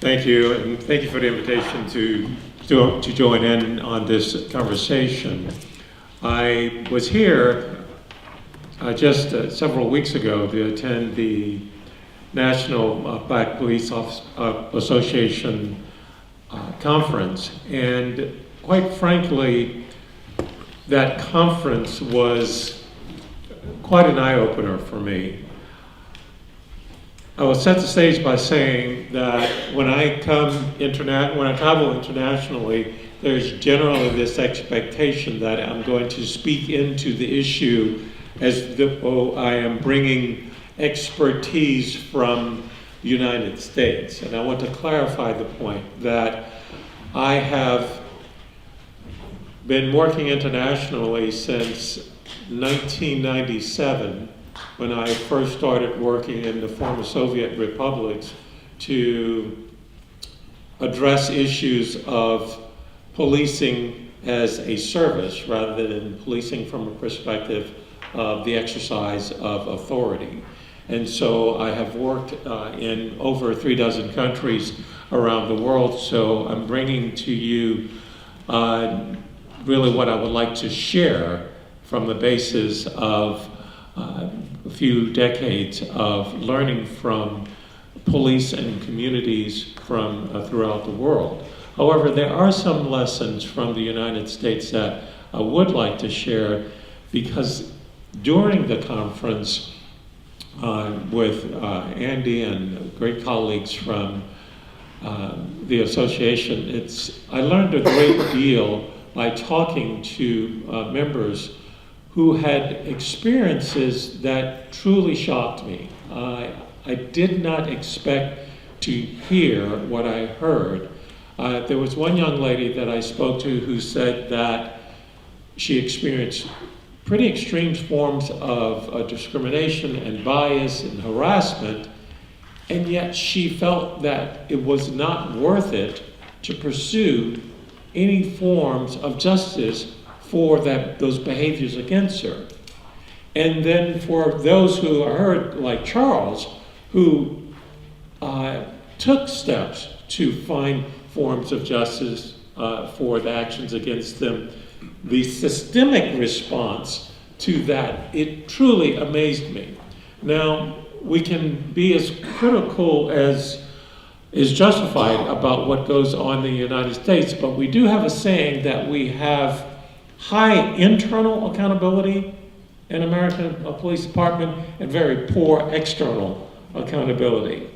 Thank you, and thank you for the invitation to join in on this conversation. I was here just several weeks ago to attend the National Black Police Association conference, and quite frankly, that conference was quite an eye-opener for me. I will set the stage by saying that when I travel internationally, there's generally this expectation that I'm going to speak into the issue as though I am bringing expertise from the United States. And I want to clarify the point that I have been working internationally since 1997, when I first started working in the former Soviet republics to address issues of policing as a service rather than policing from a perspective of the exercise of authority. And so I have worked in over 36 countries around the world, so I'm bringing to you really what I would like to share from the basis of a few decades of learning from police and communities from throughout the world. However, there are some lessons from the United States that I would like to share, because during the conference with Andy and great colleagues from the association, I learned a great deal by talking to members who had experiences that truly shocked me. I did not expect to hear what I heard. There was one young lady that I spoke to who said that she experienced pretty extreme forms of discrimination and bias and harassment, and yet she felt that it was not worth it to pursue any forms of justice for those behaviors against her. And then for those who are heard, like Charles, who took steps to find forms of justice for the actions against them, the systemic response to that, it truly amazed me. Now, we can be as critical as is justified about what goes on in the United States, but we do have a saying that we have high internal accountability in American Police Department and very poor external accountability.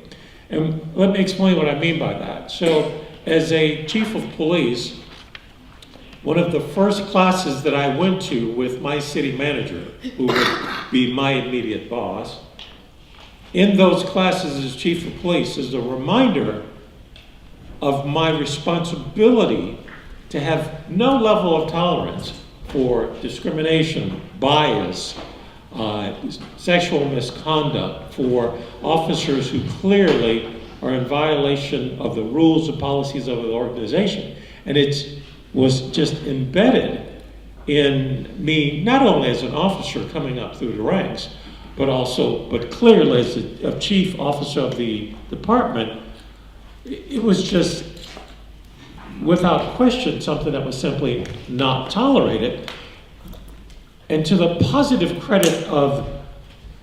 And let me explain what I mean by that. So, as a chief of police, one of the first classes that I went to with my city manager, who would be my immediate boss, in those classes as chief of police is a reminder of my responsibility to have no level of tolerance for discrimination, bias, sexual misconduct, for officers who clearly are in violation of the rules and policies of the organization. And it was just embedded in me, not only as an officer coming up through the ranks, but clearly as a chief officer of the department. It was just, without question, something that was simply not tolerated. And to the positive credit of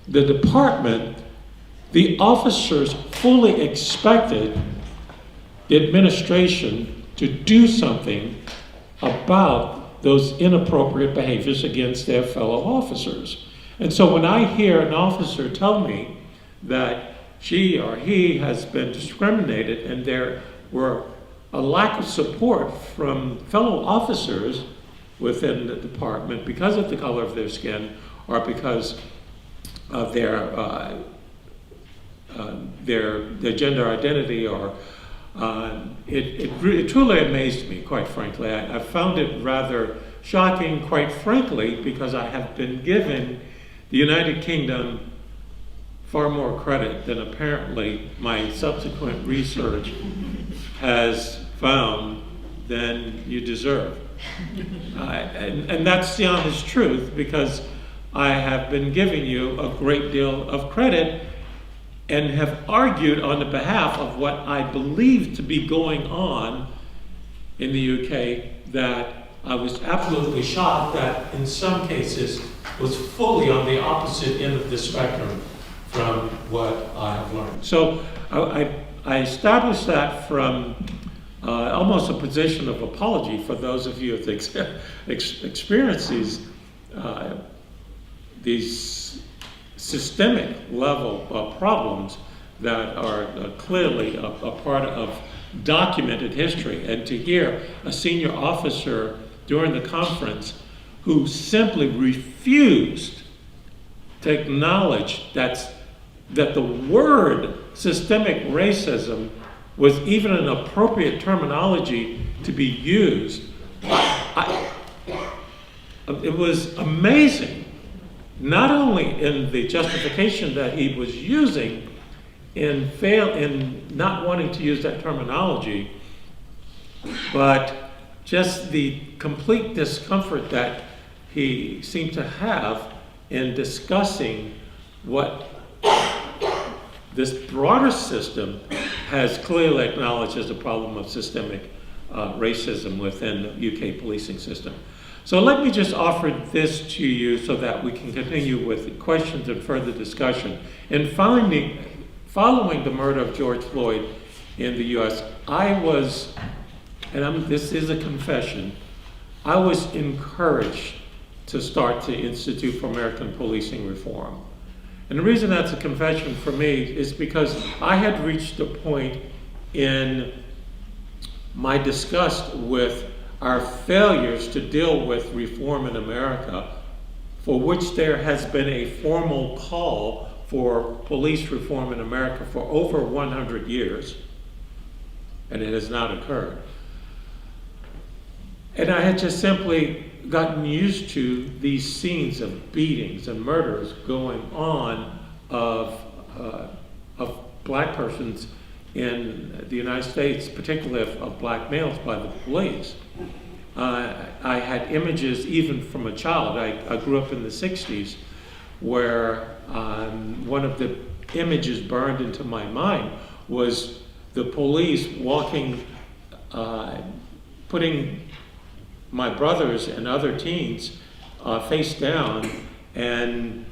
the department, the officers fully expected the administration to do something about those inappropriate behaviors against their fellow officers. And so when I hear an officer tell me that she or he has been discriminated and there were a lack of support from fellow officers within the department because of the color of their skin or because of their gender identity, or it truly amazed me, quite frankly. I found it rather shocking, quite frankly, because I have been given the United Kingdom far more credit than apparently my subsequent research has found than you deserve. And that's the honest truth, because I have been giving you a great deal of credit and have argued on the behalf of what I believe to be going on in the UK, that I was absolutely shocked that in some cases was fully on the opposite end of the spectrum from what I have learned. So I established that from almost a position of apology for those of you that experience these systemic level problems that are clearly a part of documented history. And to hear a senior officer during the conference who simply refused to acknowledge that the word systemic racism was even an appropriate terminology to be used. It was amazing, not only in the justification that he was using in not wanting to use that terminology, but just the complete discomfort that he seemed to have in discussing what this broader system has clearly acknowledged as a problem of systemic racism within the UK policing system. So let me just offer this to you so that we can continue with questions and further discussion. In following the murder of George Floyd in the US, I was, this is a confession, I was encouraged to start the Institute for American Policing Reform. And the reason that's a confession for me is because I had reached a point in my disgust with our failures to deal with reform in America, for which there has been a formal call for police reform in America for over 100 years, and it has not occurred. And I had just simply gotten used to these scenes of beatings and murders going on of black persons in the United States, particularly of black males, by the police. I had images even from a child. I grew up in the 60s where one of the images burned into my mind was the police walking, putting my brothers and other teens face down and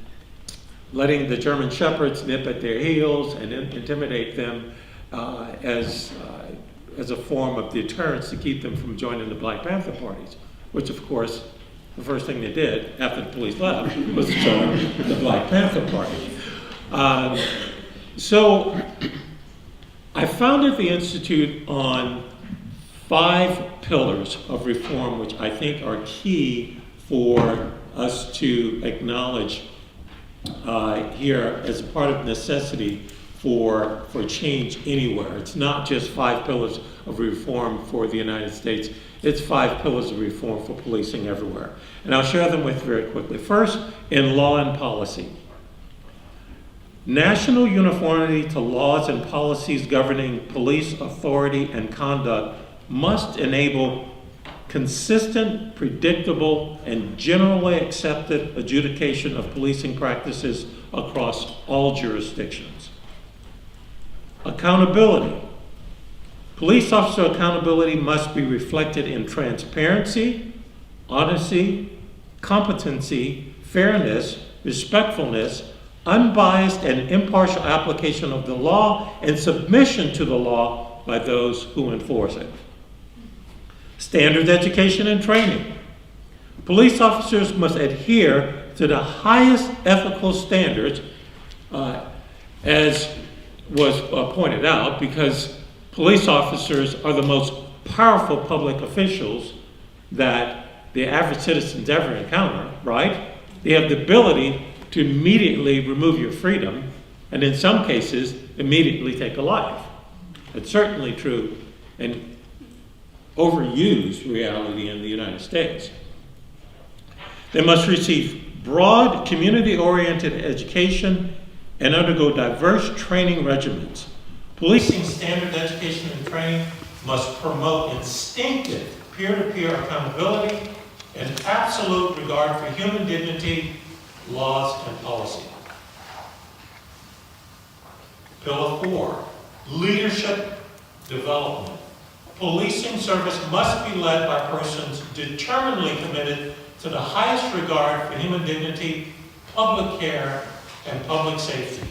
letting the German shepherds nip at their heels and intimidate them as a form of deterrence to keep them from joining the Black Panther parties, which of course the first thing they did after the police left was to join the Black Panther Party. So I founded the Institute on 5 pillars of reform, which I think are key for us to acknowledge here as a part of necessity for change anywhere. It's not just 5 pillars of reform for the United States, it's 5 pillars of reform for policing everywhere. And I'll share them with you very quickly. First, in law and policy. National uniformity to laws and policies governing police authority and conduct must enable consistent, predictable, and generally accepted adjudication of policing practices across all jurisdictions. Accountability. Police officer accountability must be reflected in transparency, honesty, competency, fairness, respectfulness, unbiased and impartial application of the law, and submission to the law by those who enforce it. Standards education and training. Police officers must adhere to the highest ethical standards, as was pointed out, because police officers are the most powerful public officials that the average citizens ever encounter, right? They have the ability to immediately remove your freedom, and in some cases, immediately take a life. It's certainly true and overused reality in the United States. They must receive broad, community-oriented education and undergo diverse training regimens. Policing standard education and training must promote instinctive peer-to-peer accountability and absolute regard for human dignity, laws, and policy. Pillar 4, leadership development. Policing service must be led by persons determinedly committed to the highest regard for human dignity, public care, and public safety.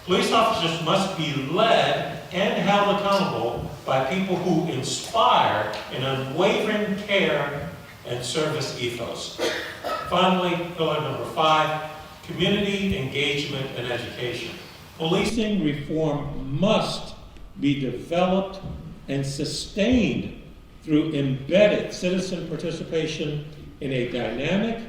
Police officers must be led and held accountable by people who inspire an unwavering care and service ethos. Finally, pillar number 5, community engagement and education. Policing reform must be developed and sustained through embedded citizen participation in a dynamic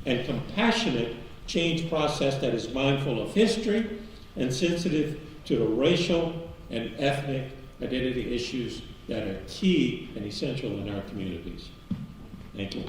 and compassionate change process that is mindful of history and sensitive to the racial and ethnic identity issues that are key and essential in our communities. Thank you.